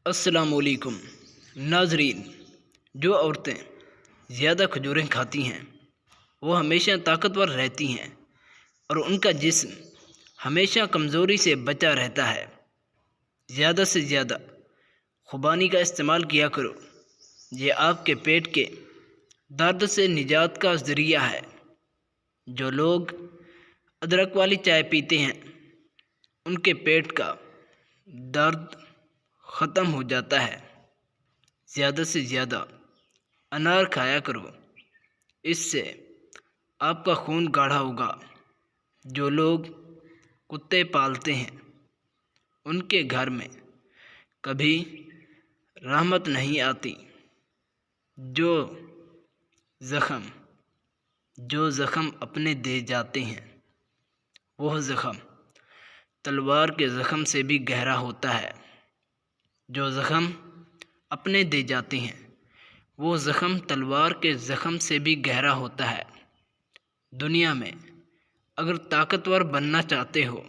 السلام علیکم ناظرین۔ جو عورتیں زیادہ کھجوریں کھاتی ہیں وہ ہمیشہ طاقتور رہتی ہیں اور ان کا جسم ہمیشہ کمزوری سے بچا رہتا ہے۔ زیادہ سے زیادہ خوبانی کا استعمال کیا کرو، یہ آپ کے پیٹ کے درد سے نجات کا ذریعہ ہے۔ جو لوگ ادرک والی چائے پیتے ہیں ان کے پیٹ کا درد ختم ہو جاتا ہے۔ زیادہ سے زیادہ انار کھایا کرو، اس سے آپ کا خون گاڑھا ہوگا۔ جو لوگ کتے پالتے ہیں ان کے گھر میں کبھی رحمت نہیں آتی۔ جو زخم اپنے دے جاتے ہیں وہ زخم تلوار کے زخم سے بھی گہرا ہوتا ہے۔ جو زخم اپنے دے جاتے ہیں وہ زخم تلوار کے زخم سے بھی گہرا ہوتا ہے۔ دنیا میں اگر طاقتور بننا چاہتے ہو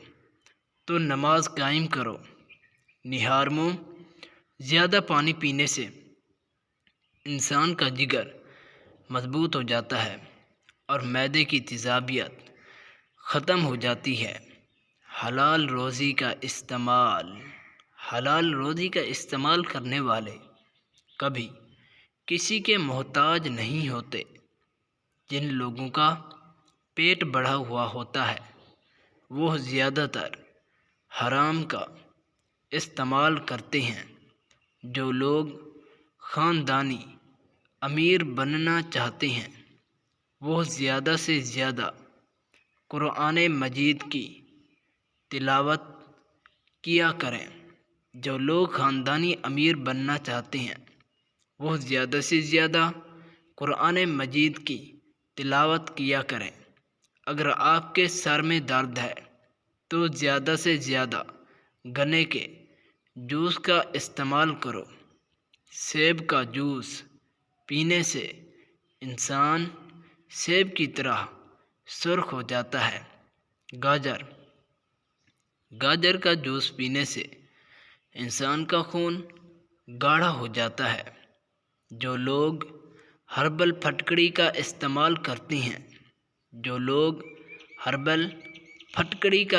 تو نماز قائم کرو، نہارمو۔ زیادہ پانی پینے سے انسان کا جگر مضبوط ہو جاتا ہے اور معدے کی تیزابیت ختم ہو جاتی ہے۔ حلال روزی کا استعمال کرنے والے کبھی کسی کے محتاج نہیں ہوتے۔ جن لوگوں کا پیٹ بڑھا ہوا ہوتا ہے وہ زیادہ تر حرام کا استعمال کرتے ہیں۔ جو لوگ خاندانی امیر بننا چاہتے ہیں وہ زیادہ سے زیادہ قرآن مجید کی تلاوت کیا کریں۔ جو لوگ خاندانی امیر بننا چاہتے ہیں وہ زیادہ سے زیادہ قرآن مجید کی تلاوت کیا کریں۔ اگر آپ کے سر میں درد ہے تو زیادہ سے زیادہ گنے کے جوس کا استعمال کرو۔ سیب کا جوس پینے سے انسان سیب کی طرح سرخ ہو جاتا ہے۔ گاجر کا جوس پینے سے انسان کا خون گاڑھا ہو جاتا ہے۔ جو لوگ ہربل پھٹکڑی کا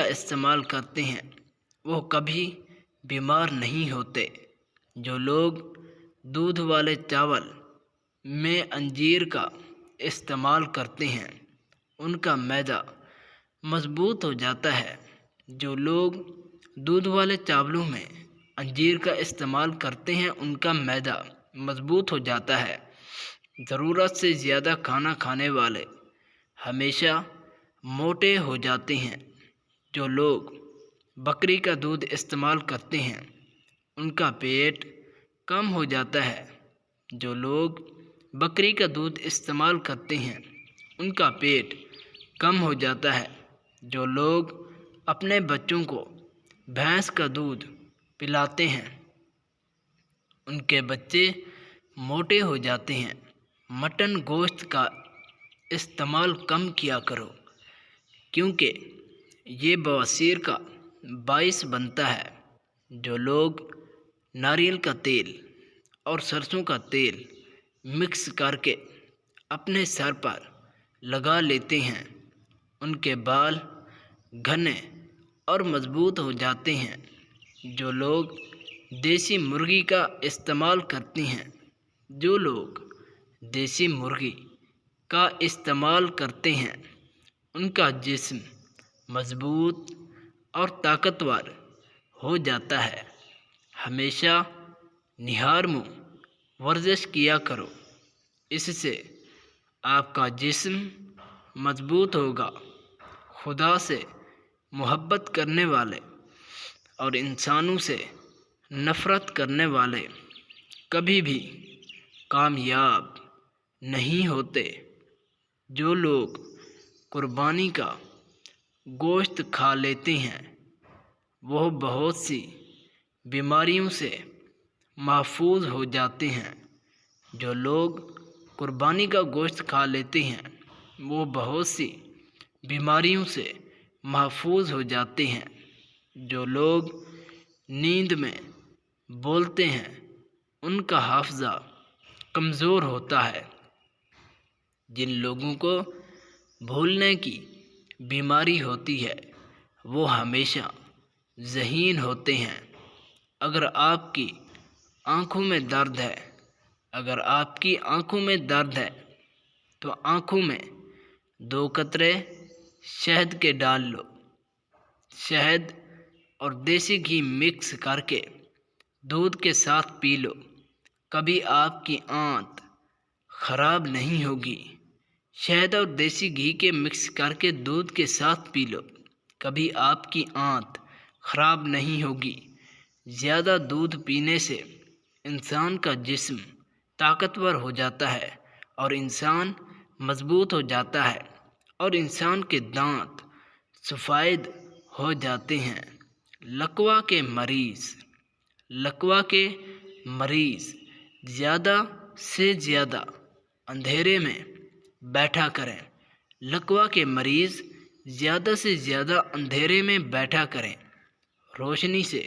استعمال کرتے ہیں وہ کبھی بیمار نہیں ہوتے۔ جو لوگ دودھ والے چاول میں انجیر کا استعمال کرتے ہیں ان کا معدہ مضبوط ہو جاتا ہے۔ جو لوگ دودھ والے چاولوں میں انجیر کا استعمال کرتے ہیں ان کا معدہ مضبوط ہو جاتا ہے۔ ضرورت سے زیادہ کھانا کھانے والے ہمیشہ موٹے ہو جاتے ہیں۔ جو لوگ بکری کا دودھ استعمال کرتے ہیں ان کا پیٹ کم ہو جاتا ہے۔ جو لوگ بکری کا دودھ استعمال کرتے ہیں ان کا پیٹ کم ہو جاتا ہے۔ جو لوگ اپنے بچوں کو بھینس کا دودھ پلاتے ہیں ان کے بچے موٹے ہو جاتے ہیں۔ مٹن گوشت کا استعمال کم کیا کرو کیونکہ یہ بواسیر کا باعث بنتا ہے۔ جو لوگ ناریل کا تیل اور سرسوں کا تیل مکس کر کے اپنے سر پر لگا لیتے ہیں ان کے بال گھنے اور مضبوط ہو جاتے ہیں۔ جو لوگ دیسی مرغی کا استعمال کرتے ہیں ان کا جسم مضبوط اور طاقتور ہو جاتا ہے۔ ہمیشہ نہارمو ورزش کیا کرو، اس سے آپ کا جسم مضبوط ہوگا۔ خدا سے محبت کرنے والے اور انسانوں سے نفرت کرنے والے کبھی بھی کامیاب نہیں ہوتے۔ جو لوگ قربانی کا گوشت کھا لیتے ہیں وہ بہت سی بیماریوں سے محفوظ ہو جاتے ہیں۔ جو لوگ قربانی کا گوشت کھا لیتے ہیں وہ بہت سی بیماریوں سے محفوظ ہو جاتے ہیں۔ جو لوگ نیند میں بولتے ہیں ان کا حافظہ کمزور ہوتا ہے۔ جن لوگوں کو بھولنے کی بیماری ہوتی ہے وہ ہمیشہ ذہین ہوتے ہیں۔ اگر آپ کی آنکھوں میں درد ہے تو آنکھوں میں 2 قطرے شہد کے ڈال لو۔ شہد اور دیسی گھی مکس کر کے دودھ کے ساتھ پی لو، کبھی آپ کی آنکھ خراب نہیں ہوگی۔ شہد اور دیسی گھی کے مکس کر کے دودھ کے ساتھ پی لو، کبھی آپ کی آنکھ خراب نہیں ہوگی۔ زیادہ دودھ پینے سے انسان کا جسم طاقتور ہو جاتا ہے اور انسان مضبوط ہو جاتا ہے اور انسان کے دانت سفید ہو جاتے ہیں۔ لکوہ کے مریض زیادہ سے زیادہ اندھیرے میں بیٹھا کریں۔ لکوہ کے مریض زیادہ سے زیادہ اندھیرے میں بیٹھا کریں، روشنی سے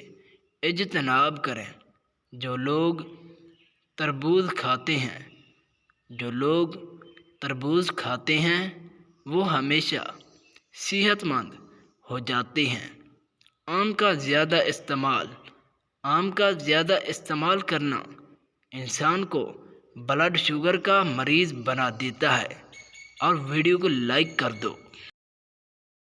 اجتناب کریں۔ جو لوگ تربوز کھاتے ہیں وہ ہمیشہ صحت مند ہو جاتے ہیں۔ آم کا زیادہ استعمال کرنا انسان کو بلڈ شوگر کا مریض بنا دیتا ہے۔ اور ویڈیو کو لائک کر دو۔